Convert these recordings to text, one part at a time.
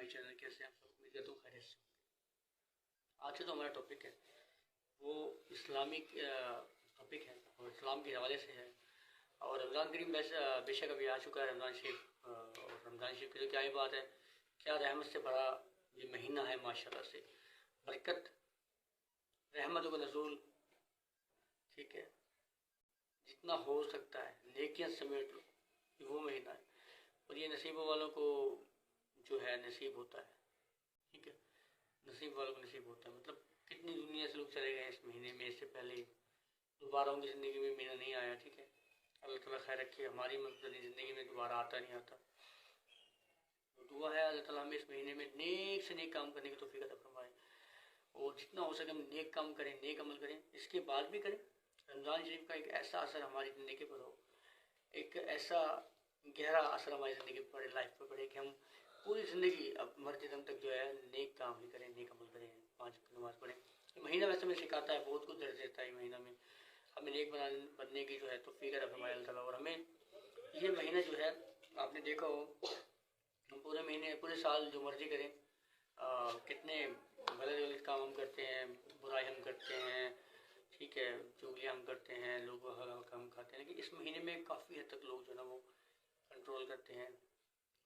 My channel. कैसे आप सब? उम्मीद करता हूँ खैरियत से। आज का जो हमारा टॉपिक है वो इस्लामिक टॉपिक है और इस्लाम के हवाले से है। और रमज़ान करीम बेशक अभी आ चुका है रमज़ान शरीफ। और रमज़ान शरीफ की तो क्या ही बात है, क्या रहमत से भरा ये महीना है माशाल्लाह से। बरकत, रहमत का नज़ूल, ठीक है, जितना हो सकता है नेकियां समेट लो, ये वो महीना है। और ये नसीबों वालों को जो है नसीब होता है, ठीक है, नसीब वालों को नसीब होता है। मतलब कितनी दुनिया से लोग चले गए इस महीने में, इससे पहले दोबारा उनकी ज़िंदगी में महीना नहीं आया, ठीक है। अल्लाह ताला खैर रखे, हमारी मतलब ज़िंदगी में दोबारा आता नहीं आता। तो दुआ है अल्लाह ताला हमें इस महीने में नेक से नेक काम करने की तौफीक अता फरमाए और जितना हो सके हम नेक काम करें, नेक अमल करें, इसके बाद भी करें। रमज़ान शरीफ का एक ऐसा असर हमारी ज़िंदगी पर हो, एक ऐसा गहरा असर हमारी ज़िंदगी पर पड़े, लाइफ पर पड़े कि हम पूरी ज़िंदगी अब मरते दम तक जो है नेक काम ही करें, नेक अमल करें, 5 वक्त नमाज़ पढ़ें। ये महीना वैसे में सिखाता है, बहुत कुछ दर्ज देता है। ये महीना में हमें नेक बनने की जो है तौफीक अता फरमाए अल्लाह ताला। और हमें ये महीना जो है, आपने देखा हो, हम पूरे महीने पूरे साल जो मर्जी करें, कितने गलत गलत काम हम करते हैं, बुराई हम करते हैं, ठीक है, चुगलियाँ हम करते हैं, लोग हम खाते हैं, लेकिन इस महीने में काफ़ी हद तक लोग जो है ना वो कंट्रोल करते हैं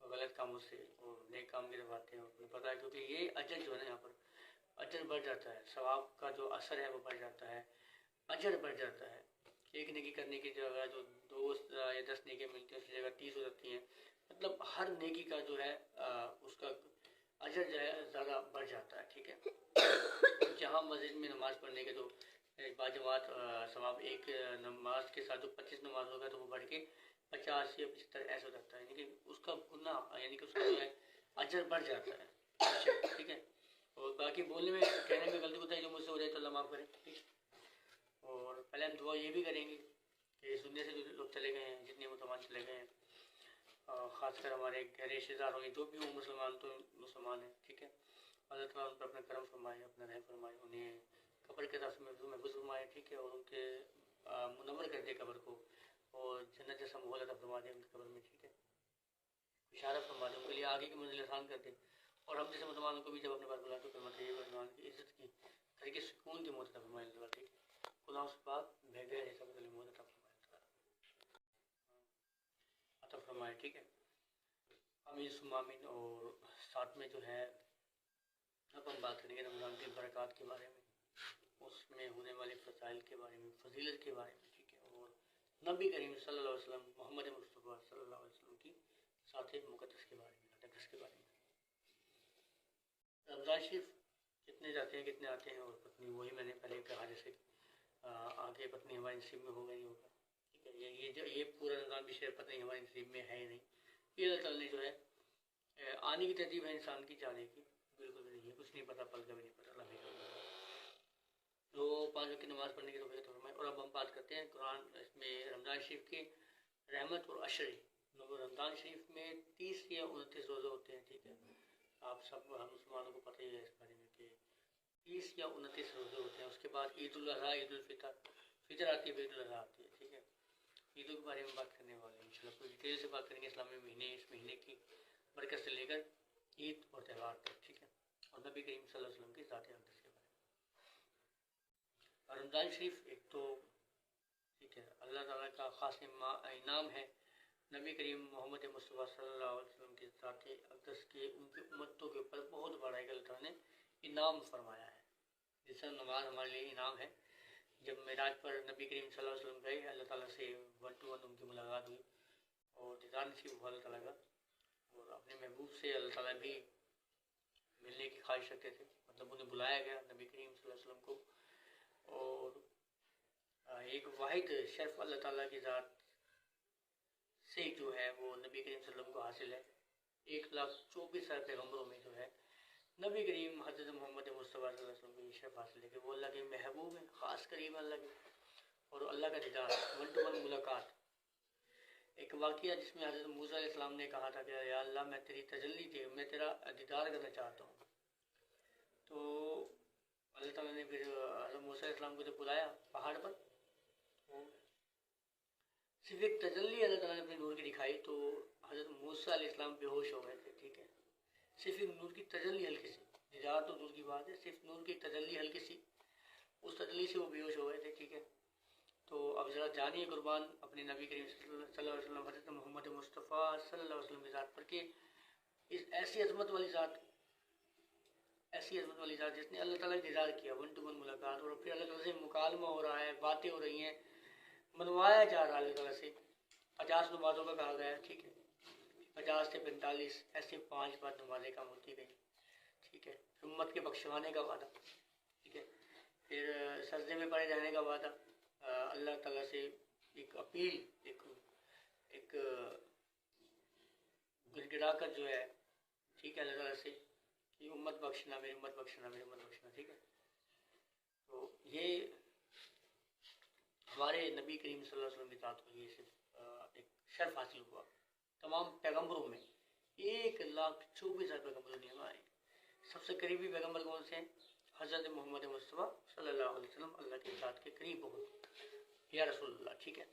गलत कामों से और नेक काम की तरफ आते हैं। उन्हें पता है क्योंकि ये अजर जो है ना, यहाँ पर अजर बढ़ जाता है, सवाब का जो असर है वो बढ़ जाता है, अजर बढ़ जाता है। एक नेकी करने की जगह जो 2 या 10 नेकी मिलती हैं उसकी जगह 30 हो जाती हैं। मतलब हर नेकी का जो है उसका अजर जो है ज़्यादा बढ़ जाता है, ठीक है। जहाँ मस्जिद में नमाज़ पढ़ने के तो बाजमात सवाब एक नमाज के साथ जो 25 नमाज होगा तो वो बढ़ के 50 या 75 ऐसा हो जाता है, यानी कि उसका गुनाह यानी कि उसका जो है अजर बढ़ जाता है, ठीक है। और बाकी बोलने में कहने में गलती होता है, जो मुझसे हो जाए तो अल्लाह माफ़ करे, ठीक है। और पहले हम दुआ ये भी करेंगे कि इस दुनिया से जो लोग चले गए हैं, जितने मुसलमान चले गए हैं, ख़ासकर हमारे गहरे रिश्तेदार होंगे, जो भी हो मुसलमान तो मुसलमान है, ठीक है, अल्लाह ताला उन पर अपना करम फरमाए, अपना रहम फरमाए, उन्हें कब्र के रास्ते में महफूज फरमाए, ठीक है, और उनके मुनव्वर कर दे कब्र को और जन्नत जैसा माहौल अता फरमा दे उनकी कब्र में, ठीक है, इशारा फरमा दे, उनके लिए आगे की मंजिल आसान कर दे। और हम जैसे मुसलमानों को भी जब अपने पास बुला तो करना चाहिए, मुसलमान की इज्जत की करके सुकून की मौत अता फरमाए, ठीक है, खुदा उस पाक भेगे जैसा बदले मौत अता फरमाए, ठीक है। आमीन सुम्मा आमीन। और साथ में जो है अब हम बात करेंगे रमज़ान की बरक़ात के बारे में, उसमें होने वाले फ़ज़ाइल के बारे में, फजीलत के बारे में, ठीक है, और नबी करीम सल्लल्लाहु अलैहि वसल्लम मोहम्मद मुस्तफ़ा सल्लल्लाहु अलैहि वसल्लम की साथ मुक़द्दस के बारे में, अक़दस के बारे में। रमज़ान शरीफ कितने जाते हैं कितने आते हैं, और पत्नी वही मैंने पहले कहा जैसे आगे पत्नी हमारे नसीब में होगा नहीं होगा, ठीक है। ये पूरा रमज़ान भी शेर पत्नी हमारे नसीब में है ही नहीं। ये अल्लाह ताला ने जो है आने की तरतीब है इंसान की, जाने की बिल्कुल भी नहीं है, कुछ नहीं पता, पल का भी नहीं पता, अल्लाह भी। तो 5 वक्त की नमाज़ पढ़ने की तौफीक फरमाए। और अब हम बात करते हैं कुरान इसमें रमज़ान शरीफ के रहमत और अशर। रमज़ान शरीफ में 30 या 29 रोज़े होते हैं, ठीक है, आप सब हम मुसलमानों को पता ही है इस बारे में कि 30 या 29 रोज़े होते हैं। उसके बाद ईद उल अज़हा, ईद उल फितर आती है, ईद उल अज़हा आती है, ठीक है। ईदों के बारे में बात करने वाले हैं इंशाल्लाह, पूरी डिटेल से बात करेंगे इस्लामी महीने, इस महीने की बरकत से लेकर ईद और त्यौहार तक, ठीक है, और नबी करीम सल्लल्लाहु अलैहि वसल्लम की ज़ात अक़दस के बारे में। रमज़ान शरीफ एक तो, ठीक है, अल्लाह ताला का ख़ास इनाम है नबी करीम मोहम्मद मुस्तफ़ा सल्लल्लाहु अलैहि वसल्लम की ज़ात अक़दस के उनकी उम्मतों के ऊपर बहुत बड़ा एक अल्लाह ने इनाम फरमाया है। जैसा नमाज हमारे लिए इनाम है, जब मेराज पर नबी करीम सल्लल्लाहु अलैहि वसल्लम गए, अल्लाह ताला से 1 to 1 उनकी मुलाकात हुई और दीदार नसीब हुआ अल्लाह ताला का। और अपने महबूब से अल्लाह ताला भी मिलने की ख्वाहिश रखते थे, मतलब उन्हें बुलाया गया नबी करीम सल्लल्लाहु अलैहि वसल्लम को। और एक वाहिद शर्फ अल्लाह ताला की ज़ात से जो है वो नबी करीम सल्लल्लाहु अलैहि वसल्लम को हासिल है। 1,24,000 पैगम्बरों में जो है नबी करीम हज़रत मोहम्मद मुस्तफ़ा सल्लल्लाहु अलैहि वसल्लम की शर्फ हासिल है कि वो अल्लाह के महबूब हैं, ख़ास करीब अल्लाह के, और अल्लाह का दीदार, 1 to 1 मुलाकात। एक वाक़या जिसमें हज़रत मूसा अलैहिस्सलाम ने कहा था कि या अल्लाह मैं तेरी तजल्ली थी, मैं तेरा दीदार करना चाहता हूँ। तो अल्लाह ताला ने फिर हज़रत मूसा अलैहिस्सलाम को जब बुलाया पहाड़ पर, तो सिर्फ एक तजल्ली अल्लाह ताला ने अपने नूर की दिखाई, तो हज़रत मूसा अलैहिस्सलाम बेहोश हो गए थे, ठीक है। صرف ایک نور کی تجلی ہلکی سی، دیدار تو دور کی بات ہے، صرف نور کی تجلی ہلکی سی، اس تجلی سے وہ بے ہوش ہو گئے تھے، ٹھیک ہے. تو اب ذرا جانیے قربان اپنے نبی کریم صلی اللہ علیہ وسلم، حضرت محمد مصطفیٰ صلی اللہ علیہ وسلم کی ذات پر، کہ اس ایسی عظمت والی ذات، ایسی عظمت والی ذات جس نے اللہ تعالیٰ کا دیدار کیا، 1 to 1 ملاقات، اور پھر اللہ تعالیٰ سے مکالمہ ہو رہا ہے، باتیں ہو رہی ہیں، منوایا جا رہا ہے اللہ تعالیٰ سے. 50 نمازوں کا کہا گیا ہے، ٹھیک ہے، 50 سے 45 ایسے 5 بار نمازیں کم ہوتی گئیں، ٹھیک ہے. امت کے بخشوانے کا وعدہ، ٹھیک ہے. پھر سجدے میں پڑے رہنے کا وعدہ، اللہ تعالیٰ سے ایک اپیل، ایک گڑ گڑا کر جو ہے، ٹھیک ہے، اللہ تعالیٰ سے کہ امت بخشنا، میری امت بخشنا، میری امت بخشنا، ٹھیک ہے. تو یہ ہمارے نبی کریم صلی اللہ علیہ وسلم کی ذات کو یہ صرف ایک شرف حاصل ہوا. تمام پیغمبروں میں 1,24,000 پیغمبروں نے ہمارے سب سے قریبی پیغمبر کون سے ہیں؟ حضرت محمد مصطفیٰ صلی اللہ علیہ وسلم، اللہ کی ذات کے قریب بہت، یا رسول اللہ، ٹھیک ہے.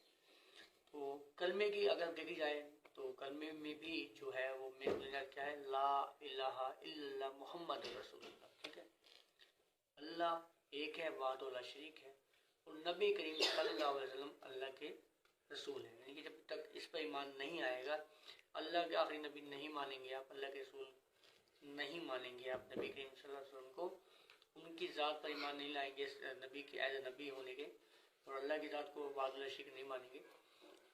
تو کلمے کی اگر دیکھی جائے تو کلمے میں بھی جو ہے وہ مین بنیاد کیا ہے؟ لا الہ الا اللہ محمد رسول اللہ، ٹھیک ہے. اللہ ایک ہے، وحدہ لا شریک ہے، اور نبی کریم صلی اللہ علیہ وسلم اللہ کے رسول ہیں. یعنی کہ جب تک اس پر ایمان نہیں آئے گا، اللہ کے آخری نبی نہیں مانیں گے آپ، اللہ کے رسول نہیں مانیں گے آپ، نبی کریم صلی اللہ علیہ وسلم کو، ان کی ذات پر ایمان نہیں لائیں گے نبی کے ایز اے نبی ہونے کے، اور اللہ کی ذات کو وحدہ لا شریک نہیں مانیں گے،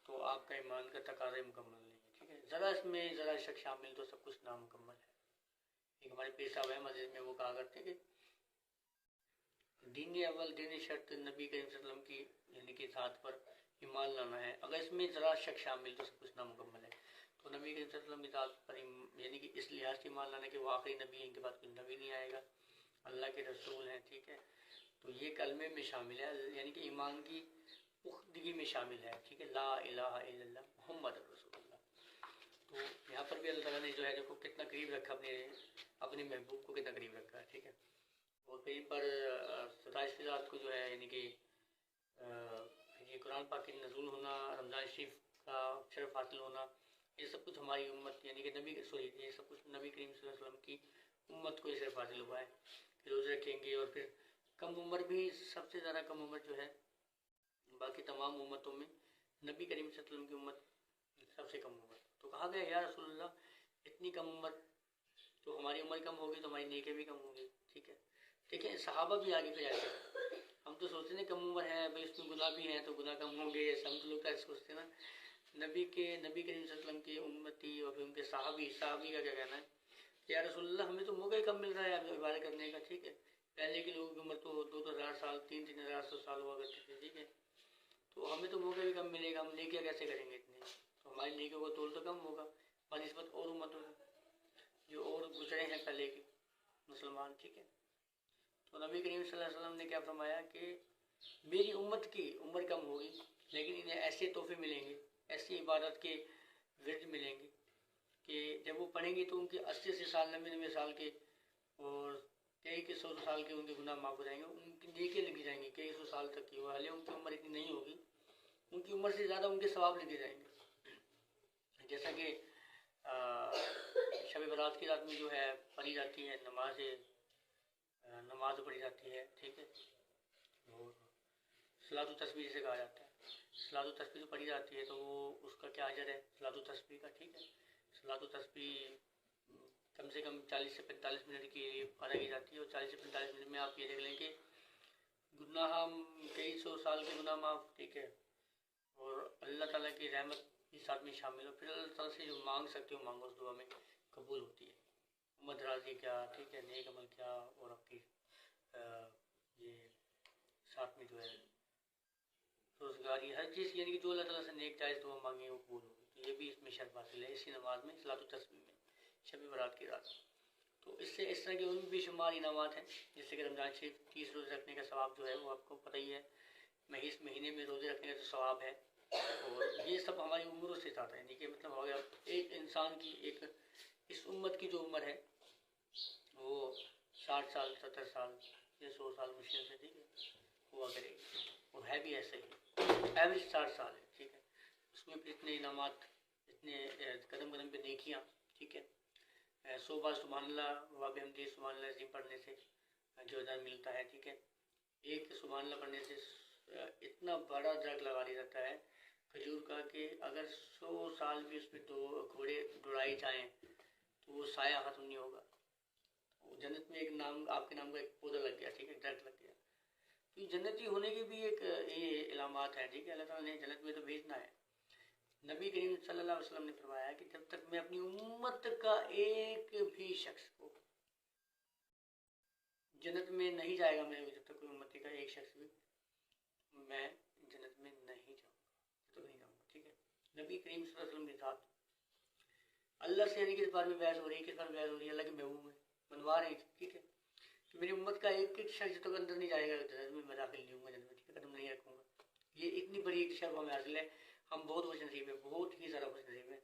تو آپ کا ایمان کا تقاضا مکمل نہیں ہے، ٹھیک ہے. ذرا اس میں ذرا شک شامل تو سب کچھ نامکمل ہے. ایک ہمارے پیر صاحب ہیں مسجد میں، وہ کہا کرتے کہ دین اول، دین شرط نبی کریم صلی اللہ علیہ وسلم کی یعنی کہ ذات پر ایمان لانا ہے، اگر اس میں ذرا شک شامل تو سب کچھ نامکمل ہے. تو نبی کریم صلی اللہ علیہ وسلم کی ذات پر یعنی کہ اس لحاظ سے ایمان لانا کہ وہ آخری نبی ہیں، ان کے بعد کوئی نبی نہیں آئے گا، اللہ کے رسول ہیں، ٹھیک ہے. تو یہ کلمے میں شامل ہے، یعنی کہ ایمان کی پختگی میں شامل ہے، ٹھیک ہے. لا الہ الا اللہ محمد رسول اللہ. تو یہاں پر بھی اللہ تعالیٰ نے جو ہے دیکھو کتنا قریب رکھا اپنے محبوب کو، کتنا قریب رکھا ہے، ٹھیک ہے. اور کہیں پر 27 فضات کو جو ہے یعنی کہ یہ قرآن پاک کی نزول ہونا، رمضان شریف کا شرف حاصل ہونا، یہ سب کچھ ہماری امت یعنی کہ یہ سب کچھ نبی کریم صلی اللہ علیہ وسلم کی امت کو یہ شرف حاصل ہوا ہے کہ روزے رکھیں گے. اور پھر کم عمر بھی، سب سے زیادہ کم عمر جو ہے باقی تمام امتوں میں نبی کریم صلی اللہ علیہ وسلم کی امت سب سے کم عمر. تو کہا گیا یا رسول اللہ اتنی کم عمر، تو ہماری عمر کم ہوگی تو ہماری نیکیں بھی کم ہوں گی، ٹھیک ہے. دیکھیں صحابہ بھی آگے پھر ایسے، ہم تو سوچتے ہیں کم عمر ہے بھائی، اس میں گناہ بھی ہیں تو گناہ کم ہوں گے، ہم تو لوگ ایسے سوچتے ہیں نا. نبی کریم صلی اللہ علیہ وسلم کی امتی اور پھر ان کے صحابی کا کیا کہنا ہے کہ یا رسول اللہ ہمیں تو موقع ہی کم مل رہا ہے آپ عبادت کرنے کا، ٹھیک ہے. پہلے کے لوگوں کی عمر تو 2,000 سال 3,000 سال ہوا کرتی تھی، ٹھیک ہے. تو ہمیں تو موقع بھی کم ملے گا، ہم نیکیاں کیسے کریں گے اتنے؟ تو ہماری نیکیوں کا تول تو کم ہوگا بنسبت اور امتوں جو اور گزرے ہیں پہلے کے مسلمان، ٹھیک ہے. تو نبی کریم صلی اللہ علیہ وسلم نے کیا فرمایا کہ میری امت کی عمر کم ہوگی لیکن انہیں ایسے تحفے ملیں گے، ایسی عبادت کے ورد ملیں گے کہ جب وہ پڑھیں گے تو ان کے 80 سال 90 سال کے اور کئی 100 سال کے ان کے گناہ معاف ہو جائیں گے، ان کی نیکیاں لکھی جائیں گی کئی 100 سال تک کی. حالانکہ ان کی عمر اتنی نہیں ہوگی، ان کی عمر سے زیادہ ان کے ثواب لکھے جائیں گے. جیسا کہ شب برات کی رات میں جو ہے پڑھی جاتی ہے نماز پڑھی جاتی ہے، ٹھیک ہے. اور صلاۃ و تسبیح جسے کہا جاتا ہے، صلاۃ و تسبیح پڑھی جاتی ہے تو وہ اس کا کیا اجر ہے صلاۃ و تسبیح کا، ٹھیک ہے. صلاۃ و تسبیح کم سے کم 40 سے 45 منٹ کی ادا کی جاتی ہے، اور 40 سے 45 منٹ میں آپ یہ دیکھ لیں کہ گناہ کئی 100 سال کے گناہ معاف، ٹھیک ہے. اور اللہ تعالیٰ کی رحمت اس ساتھ میں شامل ہو، پھر اللہ تعالیٰ سے جو مانگ سکتے ہو مانگو، اس دعا میں قبول ہوتی ہے. امت راضی کیا، ٹھیک ہے، نیک عمل کیا، اور آپ کی یہ ساتھ میں جو ہے روزگاری ہر چیز، یعنی کہ جو اللہ تعالیٰ سے نیک جائز دعا مانگے وہ قبول ہوگی. تو یہ بھی اس میں شرط حاصل ہے اسی نماز میں، صلاۃ و تسبیح میں، شب برات کی رات. تو اس سے اس طرح کے ان بھی شمار انعامات ہیں، جیسے کہ رمضان شریف 30 روزے رکھنے کا ثواب جو ہے وہ آپ کو پتہ ہی ہے، اس مہینے میں روزے رکھنے کا جو ثواب ہے، اور یہ سب ہماری عمروں سے زیادہ ہے. یعنی کہ مطلب ہو گیا ایک انسان کی ایک اس امت کی جو عمر ہے وہ 60 سال 70 سال یا 100 سال مشکل سے، ٹھیک ہے، ہوا کرے گی. اور ہے بھی ایسا ہی، ایوریج 60 سال ہے، ٹھیک ہے. اس میں پھر اتنے انعامات، اتنے قدم قدم پہ نیکیاں، ٹھیک ہے، 100 बार सुभान अल्लाह व बिहम्दिही सुभान अल्लाह अज़ीम पढ़ने से जो अजर मिलता है, ठीक है। एक सुभान अल्लाह पढ़ने से इतना बड़ा दरख्त लगा दिया जाता है खजूर का कि अगर 100 साल भी उसमें दो घोड़े दौड़ाए जाएँ तो वो साया ख़त्म नहीं होगा। जन्नत में एक नाम, आपके नाम का एक पौधा लग गया, ठीक है, दरख्त लग गया। तो जन्नती होने की भी एक ये इलामात है, ठीक है। अल्लाह ताला ने जन्नत में तो भेजना है। नबी करीम सल्लल्लाहु अलैहि वसल्लम ने फरमाया कि जब तक मैं अपनी उम्मत का एक भी शख्स को जन्नत में नहीं जाएगा, मैं जब तक कोई उम्मती का एक शख्स भी मैं जन्नत में नहीं जाऊँगा, तो नहीं जाऊँगा, ठीक है। नबी करीम सल्लल्लाहु अलैहि वसल्लम के साथ अल्लाह से यानी किस बारे में बहस हो रही है, किस बारे में बहस हो रही है, अल्लाह के महबूब में मनवा रहे हैं, ठीक है। कि मेरी उम्मत का एक एक शख्स जब तक अंदर नहीं जाएगा जन्नत में, मैं दाखिल नहीं होऊंगा जन्नत में, ठीक है, कदम नहीं रखूँगा। ये इतनी बड़ी एक शर्फ हमें हासिल है। हम बहुत खुश नसीब है, बहुत ही ज़्यादा खुश नसीब है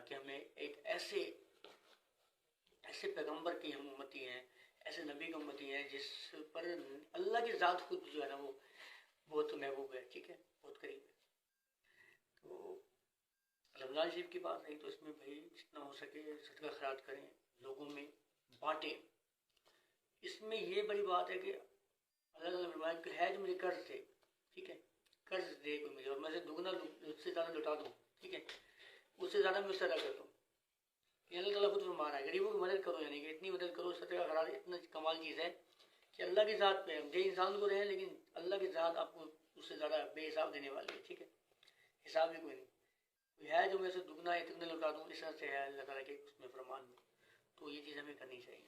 कि हमें एक ऐसे पैगम्बर की हम उम्मती हैं, ऐसे नबी की उम्मती हैं जिस पर अल्लाह की ज़ात खुद जो है ना वो बहुत महबूब है, ठीक है, बहुत करीब है। तो रमज़ान शरीफ की बात रही तो इसमें भाई जितना हो सके सदका खैरात करें, लोगों में बांटें। इसमें ये बड़ी बात है कि अल्लाह ने फरमाया कि है जो मेरे कर्ज थे, ठीक है, कर्ज दे कोई मुझे और मैं से दुगना उससे ज़्यादा लौटा दूँ, ठीक है, उससे ज़्यादा मैं उससे अदा कर दूँ। अल्लाह ताला खुद फरमा रहा है गरीबों की मदद करो, यानी कि इतनी मदद करो। सदका खैरात इतना कमाल चीज़ है कि अल्लाह की ज़ात पे हम जो इंसान को रहे हैं, लेकिन अल्लाह की ज़ात आपको उससे ज़्यादा बेहिसाब देने वाली है, ठीक है, हिसाब भी कोई नहीं। कोई है जो मैं से दुगना या तिगना लौटा दूँ, इस तरह से है अल्लाह ताला के उसमें फरमान में। तो ये चीज़ हमें करनी चाहिए,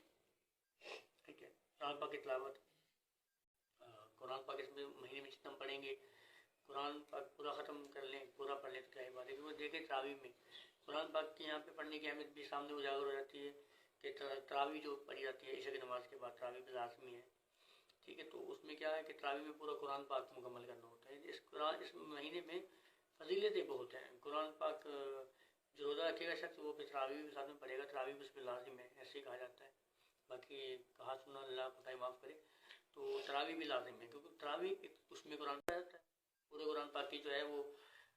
ठीक है। कुरान पाक की तिलावत, कुरान पाक इसमें महीने में जितना पढ़ेंगे, कुरान पाक पूरा ख़त्म कर लें, पूरा पढ़ लें तो क्या ही बात है। क्योंकि देखें तरावी में कुरान पाक की यहाँ पे पढ़ने की अहमियत भी सामने उजागर हो जाती है कि तरावी जो पढ़ी जाती है ईशा की नमाज़ के बाद, तरावी भी लाजमी है, ठीक है। तो उसमें क्या है कि तरावी में पूरा कुरान पाक मुकम्मल करना होता है। इस महीने में फजीलतें बहुत हैं। कुरान पाक जो रोज़ा रखेगा शख्स वो फिर तरावी भी साथ में पढ़ेगा, तरावी भी उसमें लाजिम है, ऐसे ही कहा जाता है। बाकी कहा सुना अल्लाह खुदा माफ़ करे, तो तरावी भी लाजिम है क्योंकि तरावी उसमें कुरान पढ़ा जाता है। पूरे कुरान पाक की जो है वो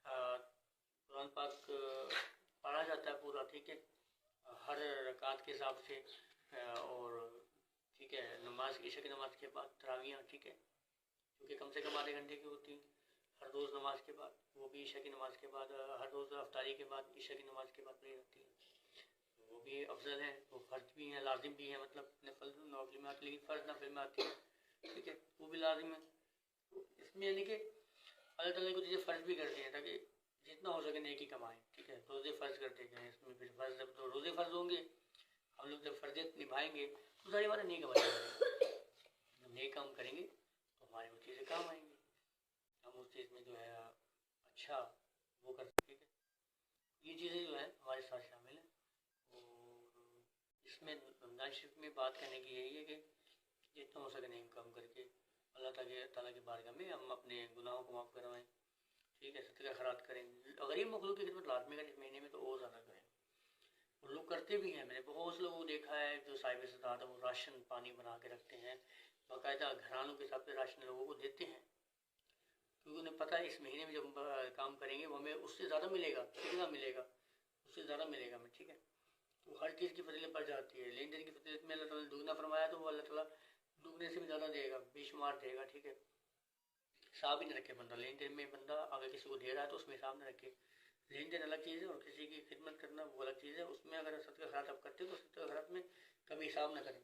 कुरान पाक पढ़ा जाता है पूरा, ठीक है, हर रकात के हिसाब से, और ठीक है, नमाज ईशा की नमाज के बाद तरावियाँ, ठीक है, क्योंकि कम से कम आधे घंटे की होती हैं हर रोज़ नमाज के बाद, वो भी ईशा की नमाज के बाद, हर रोज़ अफ्तारी के बाद ईशा की नमाज के बाद पढ़ी जाती है। वो भी अफजल है, वो फ़र्ज भी हैं, लाजिम भी है, मतलब नफल नौफिल में आती है, लेकिन फ़र्ज नफिल में आती है, ठीक है, वो भी लाजिम है। तो इसमें यानी कि अल्लाह ताला को चीज़ें फ़र्ज भी करते हैं ताकि जितना हो सके नेकी कमाएं, ठीक है। रोज़े फ़र्ज करते हैं, इसमें फिर फ़र्ज जब तो रोज़े फ़र्ज होंगे, हम लोग जब फ़र्जियत निभाएंगे तो सारी बातें नहीं कमाएंगे। जब नेक काम करेंगे तो हमारी वो चीज़ें काम आएंगी, हम उस चीज़ में जो है अच्छा वो कर सकते हैं। ये चीज़ें जो है हमारे साथ शामिल हैं। और इसमें रमज़ान शरीफ में बात करने की यही है कि जितना हो सके नेक काम करके अल्लाह ताला की बारगाह में हम अपने गुनाहों को माफ़ करवाएं, ठीक है, सदका खैरात करें। गरीब मखलूक की खिदमत लाजमी करें, इस महीने में तो और ज़्यादा करें। और लोग करते भी हैं, मैंने बहुत से लोगों को देखा है जो साहिब सदात है वो राशन पानी बना के रखते हैं, बाकायदा घरानों के हिसाब से राशन लोगों को देते हैं, क्योंकि उन्हें पता है इस महीने में जब हम काम करेंगे वो हमें उससे ज़्यादा मिलेगा, कितना मिलेगा, उससे ज़्यादा मिलेगा हमें, ठीक है। तो हर चीज़ की फजीलत बढ़ जाती है। लेन देन की फजीलत में अल्लाह ताला ने दुगना फरमाया तो वो अल्लाह ताला दुगने से भी ज़्यादा देगा, बेशुमार देगा, ठीक है। हिसाब ही नहीं रखे बंदा, लेन देन में बंदा अगर किसी को दे रहा है तो उसमें हिसाब नहीं रखे। लेन देन अलग चीज़ है और किसी की खिदमत करना वो अलग चीज़ है। उसमें अगर सदका खैरात आप करते हो तो सदका खैरात में कभी हिसाब ना करें,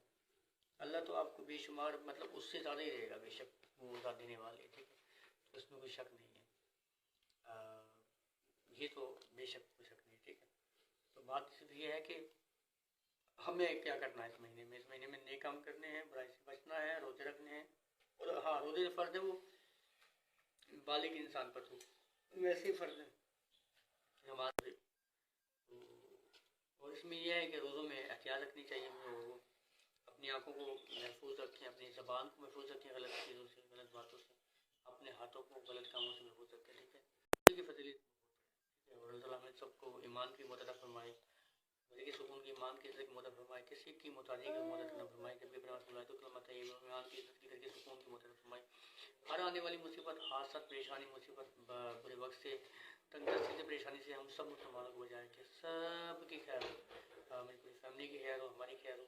अल्लाह तो आपको बेशुमार मतलब उससे ज़्यादा ही देगा, बेशक वो ज़्यादा देने वाले, ठीक है, तो इसमें कोई शक नहीं है। ये तो बेशक कोई शक नहीं, ठीक है। तो बात सिर्फ ये है कि हमें क्या करना है इस महीने में। इस महीने में नेक काम करने हैं, बुराई से बचना है, रोजे रखने हैं। और हाँ, रोजे फ़र्ज है वो बालिग इंसान पर, तो वैसे ही फ़र्ज है नमाज भी। तो और इसमें यह है कि रोज़ों में एहतियात रखनी चाहिए, वो अपनी आँखों को महफूज रखें, अपनी ज़बान को महफूज रखें गलत चीज़ों से, गलत बातों से, अपने हाथों को गलत कामों से महफूज रखें, ठीक है। की फजीलत, ठीक है। और अल्लाह हमें सबको ईमान की मदद फरमाए, के सुकून की ईमान की इज़्ज़त की मदद फरमाए, किसी की मोहताजी की मदद न फरमाए, जब भी अपना फरमाए तो कलमा तय्यबा में ईमान की इज़्ज़त की करके सुकून की मदद फरमाए। हर आने वाली मुसीबत, हादसा, परेशानी, मुसीबत, बुरे वक्त से, तंगदस्ती से, परेशानी से हम सब मुसलमानों को बचाए कि सब की खैर हो, मेरी पूरी फैमिली اپنے کی خیر ہو، ہماری خیر ہو.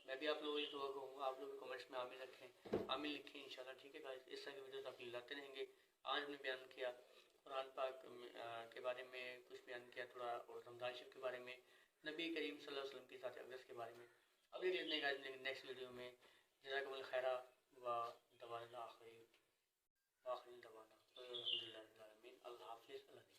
میں بھی آپ لوگوں کی دعا کروں گا، آپ لوگ کمنٹس میں عامل رکھیں، عامل لکھیں انشاءاللہ. ٹھیک ہے گائز، اس طرح کی ویڈیوز آپ لاتے رہیں گے. آج ہم نے بیان کیا قرآن پاک کے بارے میں، کچھ بیان کیا تھوڑا، اور رمضان شریف کے بارے میں، نبی کریم صلی اللہ علیہ وسلم کی ذات اقدس کے بارے میں. ابھی دیکھنے گائز نیکسٹ ویڈیو میں. جزاکم الخیرہ و دعوانا آخری دعوانا الحمدللہ رب العالمین. اللہ حافظ.